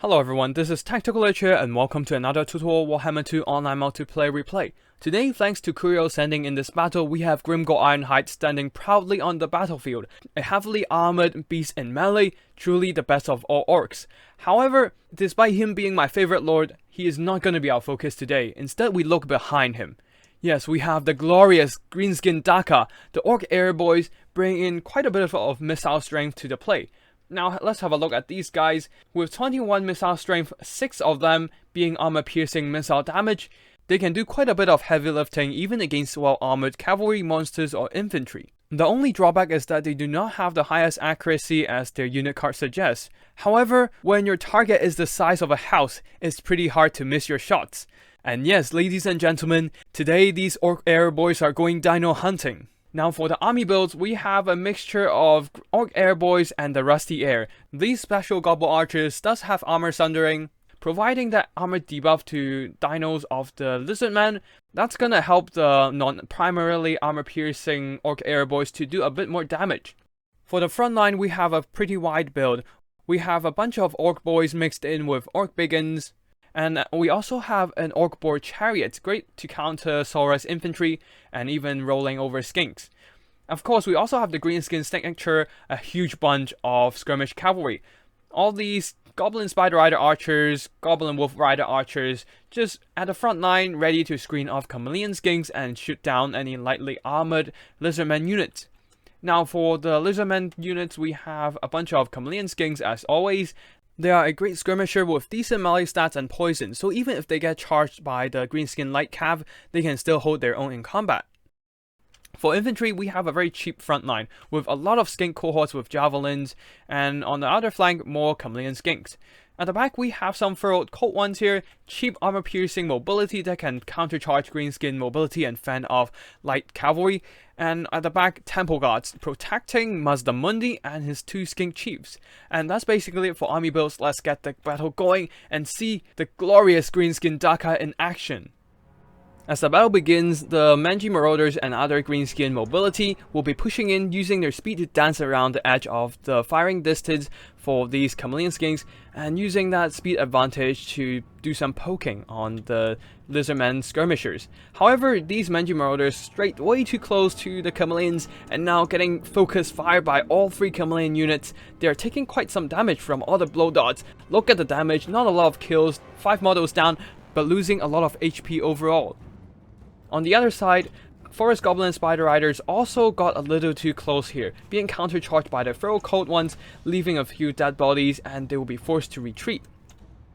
Hello everyone, this is Tactical Lich here and welcome to another tutorial Warhammer 2 online multiplayer replay. Today, thanks to Curio sending in this battle, we have Grimgor Ironhide standing proudly on the battlefield, a heavily armored beast in melee, truly the best of all orcs. However, despite him being my favorite lord, he is not going to be our focus today. Instead, we look behind him. Yes, we have the glorious Greenskin Daka, the Orc Arrer Boyz, bringing in quite a bit of missile strength to the play. Now let's have a look at these guys. With 21 missile strength, 6 of them being armor-piercing missile damage, they can do quite a bit of heavy lifting even against well-armored cavalry, monsters or infantry. The only drawback is that they do not have the highest accuracy as their unit card suggests. However, when your target is the size of a house, it's pretty hard to miss your shots. And yes, ladies and gentlemen, today these Orc Arrer Boyz are going dino hunting. Now for the army builds, we have a mixture of Orc Arrer Boyz and the Rusty Air. These special Gobble Archers does have armor sundering, providing that armor debuff to dinos of the Lizardman. That's gonna help the non-primarily armor-piercing Orc Arrer Boyz to do a bit more damage. For the front line, we have a pretty wide build. We have a bunch of Orc Boys mixed in with Orc Biggins, and we also have an Orc Boar Chariot, great to counter Saurus infantry and even rolling over skinks. Of course, we also have the Greenskins signature, a huge bunch of skirmish cavalry. All these Goblin Spider Rider archers, Goblin Wolf Rider archers, just at the front line, ready to screen off chameleon skinks and shoot down any lightly armored Lizardman units. Now for the Lizardman units, we have a bunch of chameleon skinks as always. They are a great skirmisher with decent melee stats and poison, so even if they get charged by the Greenskin Light Cav, they can still hold their own in combat. For infantry, we have a very cheap front line, with a lot of skink cohorts with javelins, and on the other flank, more chameleon skinks. At the back, we have some furrowed colt ones here, cheap armor-piercing mobility that can countercharge Greenskin mobility and fend off light cavalry, and at the back, temple guards, protecting Mazdamundi and his 2 skink chiefs. And that's basically it for army builds. Let's get the battle going and see the glorious Greenskin Daka in action. As the battle begins, the Manji Marauders and other Greenskin mobility will be pushing in using their speed to dance around the edge of the firing distance for these chameleon skinks and using that speed advantage to do some poking on the Lizardman skirmishers. However, these Manji Marauders strayed way too close to the chameleons and now getting focused fire by all 3 chameleon units. They are taking quite some damage from all the blow dots. Look at the damage, not a lot of kills, 5 models down, but losing a lot of HP overall. On the other side, Forest Goblin Spider Riders also got a little too close here, being countercharged by the feral cold ones, leaving a few dead bodies, and they will be forced to retreat.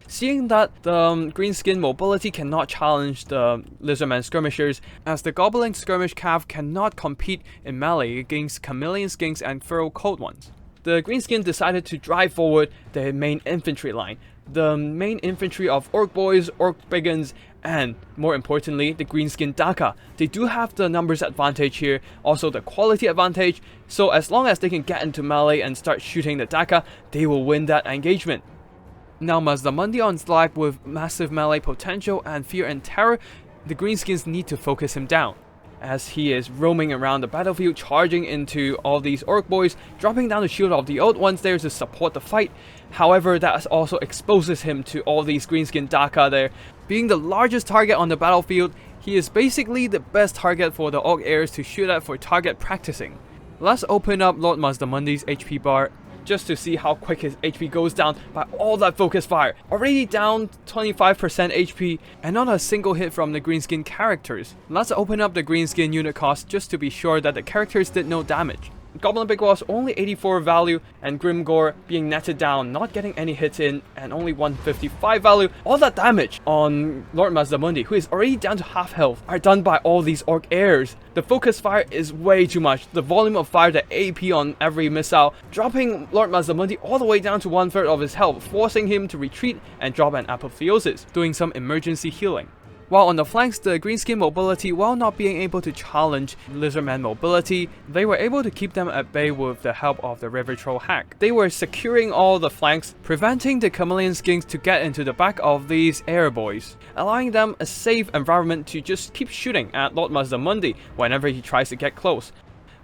Seeing that the Greenskin mobility cannot challenge the Lizardman skirmishers, as the Goblin Skirmish Cav cannot compete in melee against chameleon skinks and feral cold ones, the Greenskin decided to drive forward the main infantry line. The main infantry of Orc Boys, Orc Biggins, and more importantly, the Greenskin Daka. They do have the numbers advantage here, also the quality advantage, so as long as they can get into melee and start shooting the Daka, they will win that engagement. Now Mazdamundi on Slack with massive melee potential and fear and terror, the Greenskins need to focus him down, as he is roaming around the battlefield, charging into all these Orc Boys, dropping down the shield of the old ones there to support the fight. However, that also exposes him to all these Greenskin Daka there. Being the largest target on the battlefield, he is basically the best target for the Orc Arrers to shoot at for target practicing. Let's open up Lord Mazdamundi's HP bar, just to see how quick his HP goes down by all that focus fire. Already down 25% HP and not a single hit from the Greenskin characters. Let's open up the Greenskin unit cost just to be sure that the characters did no damage. Goblin Big Boss only 84 value, and Grimgor being netted down, not getting any hits in, and only 155 value. All that damage on Lord Mazdamundi, who is already down to half health, are done by all these Orc Arrers. The focus fire is way too much. The volume of fire, the AP on every missile, dropping Lord Mazdamundi all the way down to 1/3 of his health, forcing him to retreat and drop an apotheosis, doing some emergency healing. While on the flanks, the Greenskin mobility, while not being able to challenge Lizardman mobility, they were able to keep them at bay with the help of the River Troll hack. They were securing all the flanks, preventing the chameleon skinks to get into the back of these Arrer Boys, allowing them a safe environment to just keep shooting at Lord Mazdamundi whenever he tries to get close.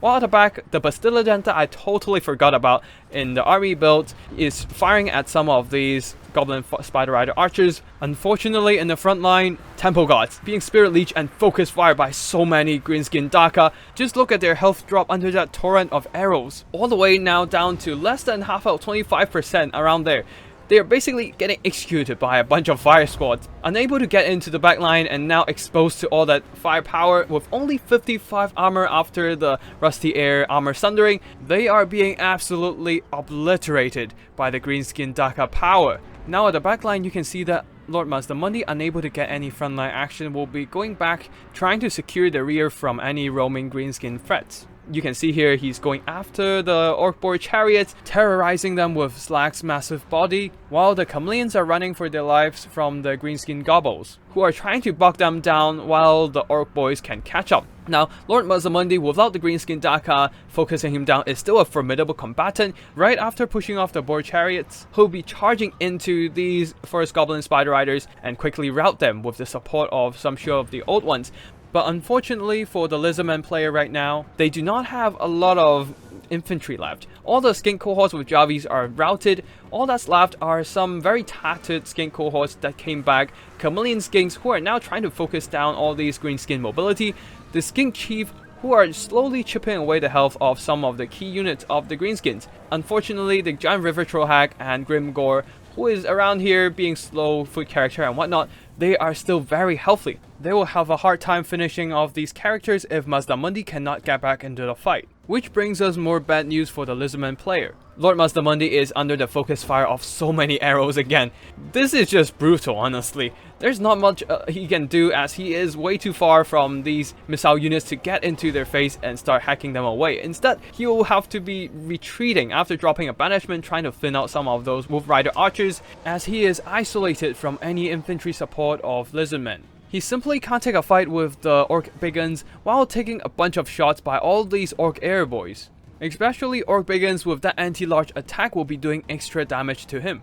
While at the back, the Bastiladon that I totally forgot about in the army build is firing at some of these Goblin Spider Rider archers. Unfortunately, in the front line, Temple Gods being Spirit Leech and focus fire by so many Greenskin Daka. Just look at their health drop under that torrent of arrows. All the way now down to less than half of 25% around there. They are basically getting executed by a bunch of fire squads, unable to get into the backline and now exposed to all that firepower with only 55 armor after the Rusty Air armor sundering. They are being absolutely obliterated by the Greenskin Daka power. Now at the backline you can see that Lord Mazdamundi, unable to get any frontline action, will be going back trying to secure the rear from any roaming Greenskin threats. You can see here he's going after the Orc Boy chariots, terrorizing them with Slag's massive body, while the chameleons are running for their lives from the Greenskin Gobbles, who are trying to bog them down while the Orc Boys can catch up. Now, Lord Mazdamundi, without the Greenskin Daka focusing him down, is still a formidable combatant. Right after pushing off the boar chariots, he'll be charging into these first Goblin Spider Riders and quickly rout them with the support of some few of the old ones. But unfortunately for the LZM player right now, they do not have a lot of infantry left. All the skink cohorts with Javis are routed. All that's left are some very tattered skink cohorts that came back, chameleon skinks who are now trying to focus down all these green skin mobility, the skink chief who are slowly chipping away the health of some of the key units of the Greenskins. Unfortunately, the giant river trollhag and Grimgor, who is around here being slow foot character and whatnot, they are still very healthy. They will have a hard time finishing off these characters if Mazdamundi cannot get back into the fight. Which brings us more bad news for the LZM player. Lord Mazdamundi is under the focus fire of so many arrows again. This is just brutal, honestly. There's not much he can do as he is way too far from these missile units to get into their face and start hacking them away. Instead, he will have to be retreating after dropping a banishment, trying to thin out some of those Wolf Rider archers as he is isolated from any infantry support of lizardmen. He simply can't take a fight with the Orc Biggins while taking a bunch of shots by all these Orc Arrer Boyz. Especially Orc Biggins with that anti-large attack will be doing extra damage to him.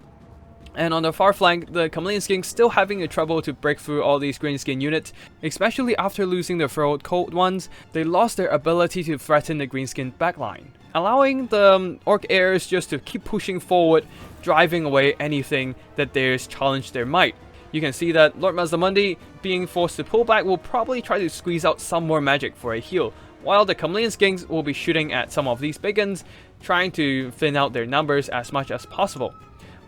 And on the far flank, the chameleon skinks still having a trouble to break through all these greenskin units, especially after losing the furrowed cold ones. They lost their ability to threaten the greenskin backline, allowing the Orc Arrers just to keep pushing forward, driving away anything that dares challenge their might. You can see that Lord Mazdamundi, being forced to pull back, will probably try to squeeze out some more magic for a heal, while the chameleon skinks will be shooting at some of these biggins, trying to thin out their numbers as much as possible.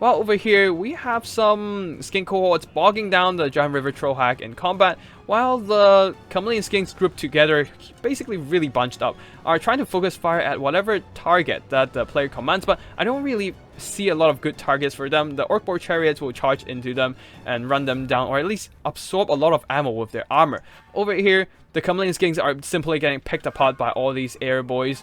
While over here, we have some skink cohorts bogging down the giant river trollhag in combat, while the chameleon skinks grouped together, basically really bunched up, are trying to focus fire at whatever target that the player commands, but I don't really see a lot of good targets for them. The Orc Boy chariots will charge into them and run them down, or at least absorb a lot of ammo with their armor. Over here, the chameleon skinks are simply getting picked apart by all these Arrer Boys.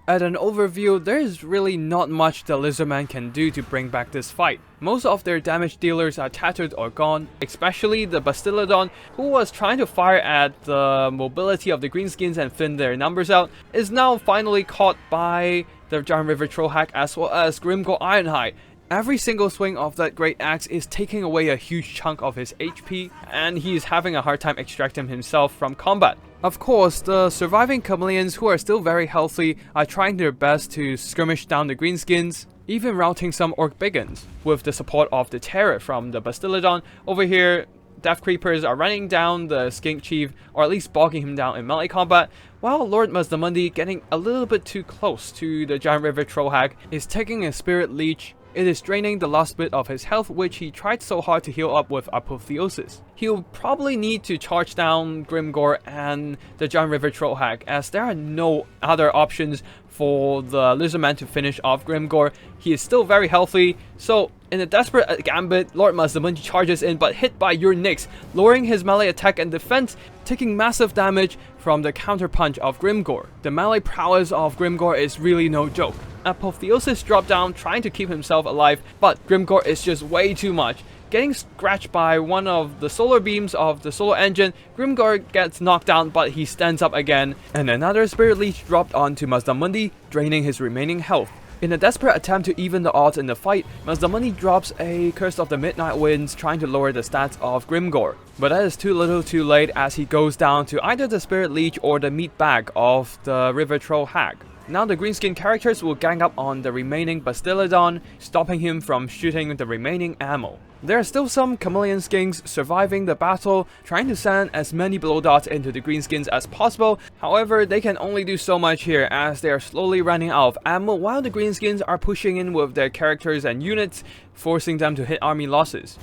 At an overview, there is really not much the Lizardman can do to bring back this fight. Most of their damage dealers are tattered or gone, especially the Bastiladon, who was trying to fire at the mobility of the Greenskins and thin their numbers out, is now finally caught by the Giant River Trollhag as well as Grimgor Ironhide. Every single swing of that great axe is taking away a huge chunk of his HP, and he is having a hard time extracting himself from combat. Of course, the surviving chameleons, who are still very healthy, are trying their best to skirmish down the Greenskins, even routing some Orc Biggins, with the support of the Terror from the Bastiladon. Over here, Death Creepers are running down the Skink Chief, or at least bogging him down in melee combat, while Lord Mazdamundi, getting a little bit too close to the Giant River Trollhag, is taking a Spirit Leech. It is draining the last bit of his health, which he tried so hard to heal up with Apotheosis. He'll probably need to charge down Grimgor and the Giant River Trollhag, as there are no other options for the Lizardman to finish off Grimgor. He is still very healthy, so in a desperate gambit, Lord Mazdamundi charges in, but hit by your Nyx, lowering his melee attack and defense, taking massive damage from the counterpunch of Grimgor. The melee prowess of Grimgor is really no joke. Apotheosis dropped down, trying to keep himself alive, but Grimgor is just way too much. Getting scratched by one of the solar beams of the solar engine, Grimgor gets knocked down, but he stands up again, and another Spirit Leech dropped onto Mazdamundi, draining his remaining health. In a desperate attempt to even the odds in the fight, Mazdamundi drops a Curse of the Midnight Winds trying to lower the stats of Grimgor. But that is too little too late as he goes down to either the Spirit Leech or the meat bag of the River Troll Hag. Now the Greenskin characters will gang up on the remaining Bastiladon, stopping him from shooting the remaining ammo. There are still some chameleon skins surviving the battle, trying to send as many blow dots into the Greenskins as possible. However, they can only do so much here as they are slowly running out of ammo while the Greenskins are pushing in with their characters and units, forcing them to hit army losses.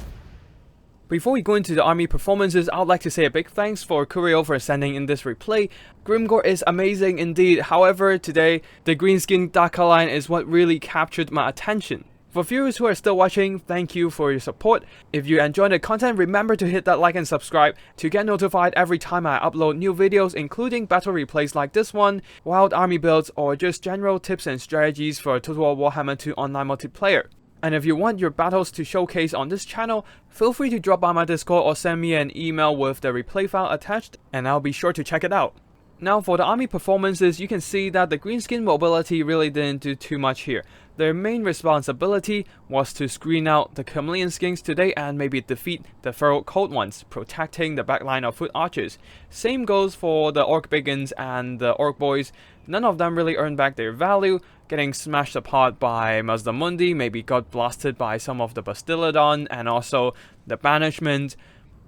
Before we go into the army performances, I would like to say a big thanks for Curio for sending in this replay. Grimgor is amazing indeed, however today, the Greenskin Daka line is what really captured my attention. For viewers who are still watching, thank you for your support. If you enjoyed the content, remember to hit that like and subscribe to get notified every time I upload new videos, including battle replays like this one, wild army builds, or just general tips and strategies for Total War Warhammer 2 online multiplayer. And if you want your battles to showcase on this channel, feel free to drop by my Discord or send me an email with the replay file attached, and I'll be sure to check it out. Now for the army performances, you can see that the Greenskin mobility really didn't do too much here. Their main responsibility was to screen out the chameleon skins today and maybe defeat the feral cold ones, protecting the backline of foot archers. Same goes for the Orc Biggins and the Orc Boys. None of them really earned back their value, getting smashed apart by Mazdamundi, maybe got blasted by some of the Bastiladon and also the Banishment.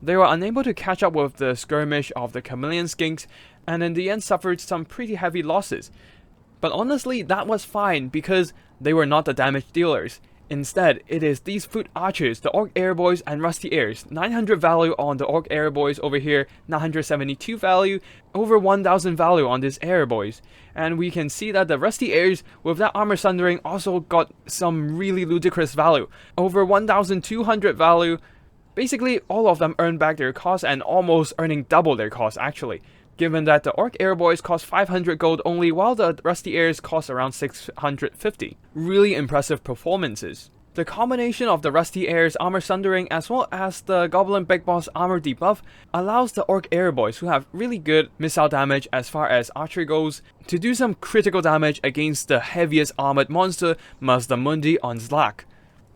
They were unable to catch up with the skirmish of the chameleon skinks, and in the end suffered some pretty heavy losses. But honestly, that was fine because they were not the damage dealers. Instead, it is these foot archers, the Orc Arrer Boyz and Rusty Airs. 900 value on the Orc Arrer Boyz over here, 972 value, over 1000 value on this Arrer Boyz. And we can see that the Rusty Airs with that armor sundering also got some really ludicrous value, over 1200 value. Basically, all of them earned back their cost and almost earning double their cost actually, given that the Orc Arrer Boyz cost 500 gold only while the Rusty Airs cost around 650. Really impressive performances. The combination of the Rusty Airs armor sundering as well as the Goblin Big Boss armor debuff allows the Orc Arrer Boyz, who have really good missile damage as far as archery goes, to do some critical damage against the heaviest armored monster, Mazdamundi on Zlak.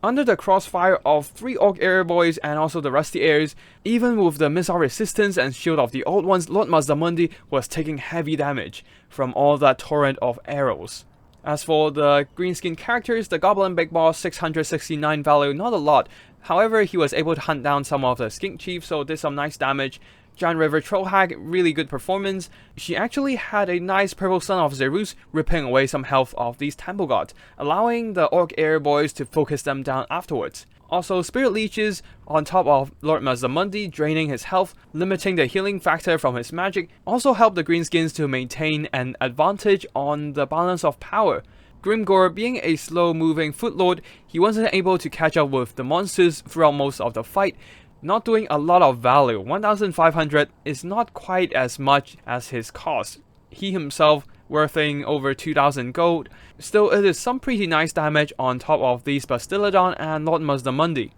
Under the crossfire of 3 Orc Arrer Boyz and also the Rusty Airs, even with the missile resistance and shield of the old ones, Lord Mazdamundi was taking heavy damage from all that torrent of arrows. As for the Greenskin characters, the Goblin Big Boss 669 value, not a lot. However, he was able to hunt down some of the Skink Chiefs, so did some nice damage. Giant River Troll Hag, really good performance. She actually had a nice Purple Son of Zerus, ripping away some health of these Temple Gods, allowing the Orc Arrer Boyz to focus them down afterwards. Also, Spirit Leeches on top of Lord Mazdamundi, draining his health, limiting the healing factor from his magic, also helped the Greenskins to maintain an advantage on the balance of power. Grimgor, being a slow-moving footlord, he wasn't able to catch up with the monsters throughout most of the fight, not doing a lot of value. 1500 is not quite as much as his cost. He himself worthing over 2000 gold. Still, it is some pretty nice damage on top of these Bastiladon and Lord Mazdamundi.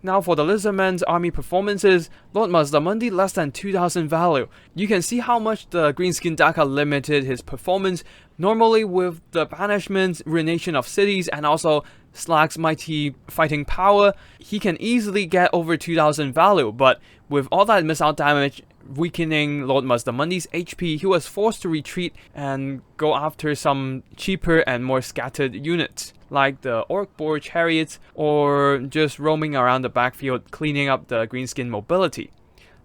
Now for the Lizardmen's army performances, Lord Mazdamundi less than 2000 value. You can see how much the Greenskin Daka limited his performance. Normally with the Banishment, Ruination of Cities, and also Slag's mighty fighting power, he can easily get over 2000 value, but with all that missile damage weakening Lord Mazdamundi's HP, he was forced to retreat and go after some cheaper and more scattered units, like the Orc Boar Chariots, or just roaming around the backfield cleaning up the Greenskin mobility.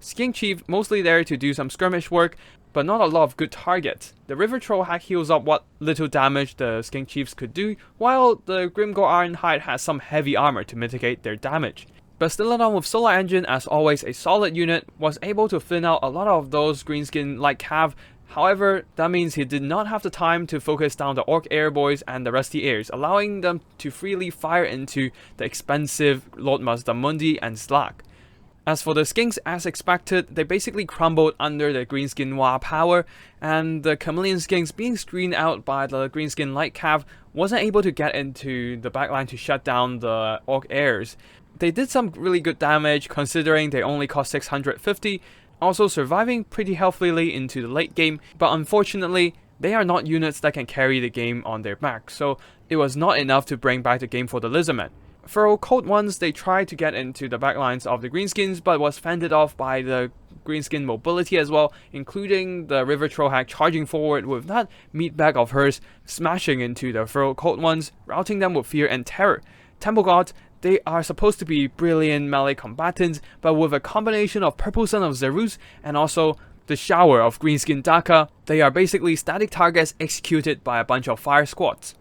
Skink Chief mostly there to do some skirmish work, but not a lot of good targets. The River Troll Hack heals up what little damage the Skink Chiefs could do, while the Grimgor Ironhide has some heavy armor to mitigate their damage. Bastiladon with Solar Engine, as always a solid unit, was able to thin out a lot of those Greenskin like Cav. However, that means he did not have the time to focus down the Orc Arrer Boyz and the Rusty Airs, allowing them to freely fire into the expensive Lord Mazdamundi and Slag. As for the Skinks, as expected, they basically crumbled under the Greenskin Wa power, and the Chameleon Skinks, being screened out by the Greenskin Light Cav, wasn't able to get into the backline to shut down the Orc Airs. They did some really good damage considering they only cost 650, also surviving pretty healthily into the late game, but unfortunately, they are not units that can carry the game on their back, so it was not enough to bring back the game for the lizardmen. For cold ones, they tried to get into the backlines of the Greenskins, but was fended off by the Greenskin mobility as well, including the River Trollhack charging forward with that meatbag of hers, smashing into the feral cold ones, routing them with fear and terror. Temple Guards, they are supposed to be brilliant melee combatants, but with a combination of Purple Son of Zerus and also the shower of Greenskin Daka, they are basically static targets executed by a bunch of fire squads.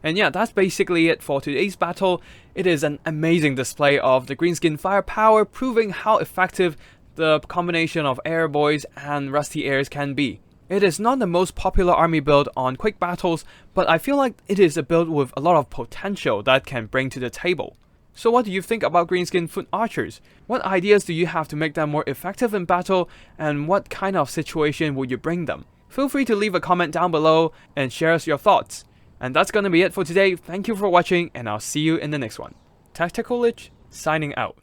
And yeah, that's basically it for today's battle. It is an amazing display of the Greenskin firepower, proving how effective the combination of Arrer Boyz and Rusty Airs can be. It is not the most popular army build on quick battles, but I feel like it is a build with a lot of potential that can bring to the table. So what do you think about Greenskin foot archers? What ideas do you have to make them more effective in battle, and what kind of situation would you bring them? Feel free to leave a comment down below and share us your thoughts. And that's gonna be it for today. Thank you for watching, and I'll see you in the next one. Tactical Lich, signing out.